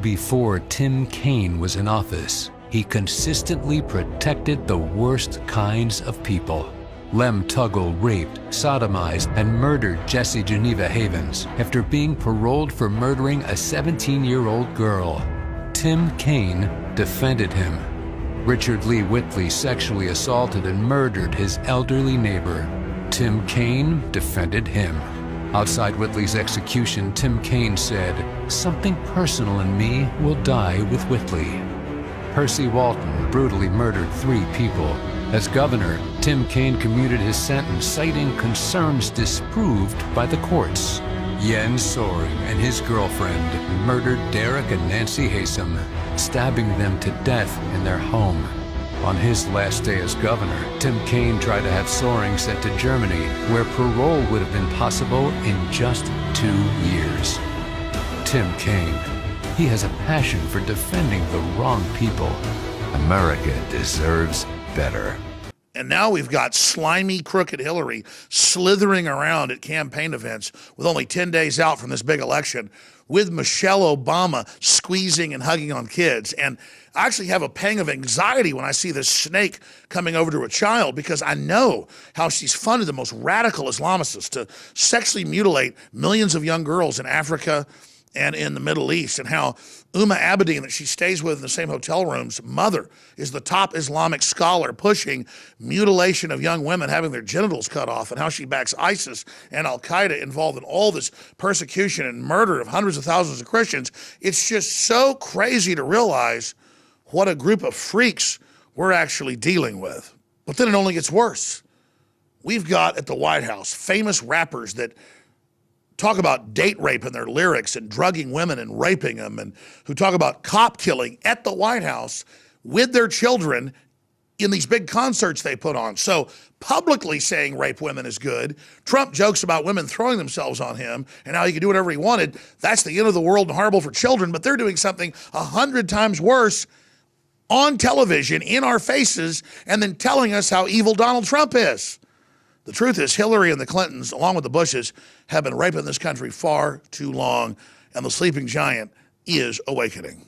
Before Tim Kaine was in office, he consistently protected the worst kinds of people. Lem Tuggle raped, sodomized, and murdered Jesse Geneva Havens after being paroled for murdering a 17-year-old girl. Tim Kaine defended him. Richard Lee Whitley sexually assaulted and murdered his elderly neighbor. Tim Kaine defended him. Outside Whitley's execution, Tim Kaine said, "Something personal in me will die with Whitley." Percy Walton brutally murdered 3 people. As governor, Tim Kaine commuted his sentence, citing concerns disproved by the courts. Jens Soring and his girlfriend murdered Derek and Nancy Haysom, stabbing them to death in their home. On his last day as governor, Tim Kaine tried to have Soring sent to Germany, where parole would have been possible in just 2 years. Tim Kaine, he has a passion for defending the wrong people. America deserves better. And now we've got slimy, crooked Hillary slithering around at campaign events with only 10 days out from this big election, with Michelle Obama squeezing and hugging on kids. And I actually have a pang of anxiety when I see this snake coming over to a child, because I know how she's funded the most radical Islamists to sexually mutilate millions of young girls in Africa and in the Middle East, and how Uma Abedin, that she stays with in the same hotel rooms, mother is the top Islamic scholar pushing mutilation of young women, having their genitals cut off, and how she backs ISIS and Al-Qaeda involved in all this persecution and murder of hundreds of thousands of Christians. It's just so crazy to realize what a group of freaks we're actually dealing with. But then it only gets worse. We've got at the White House famous rappers that talk about date rape in their lyrics and drugging women and raping them, and who talk about cop killing at the White House with their children in these big concerts they put on. So publicly saying rape women is good. Trump jokes about women throwing themselves on him and how he could do whatever he wanted. That's the end of the world and horrible for children. But they're doing something 100 times worse on television in our faces, and then telling us how evil Donald Trump is. The truth is, Hillary and the Clintons, along with the Bushes, have been raping this country far too long, and the sleeping giant is awakening.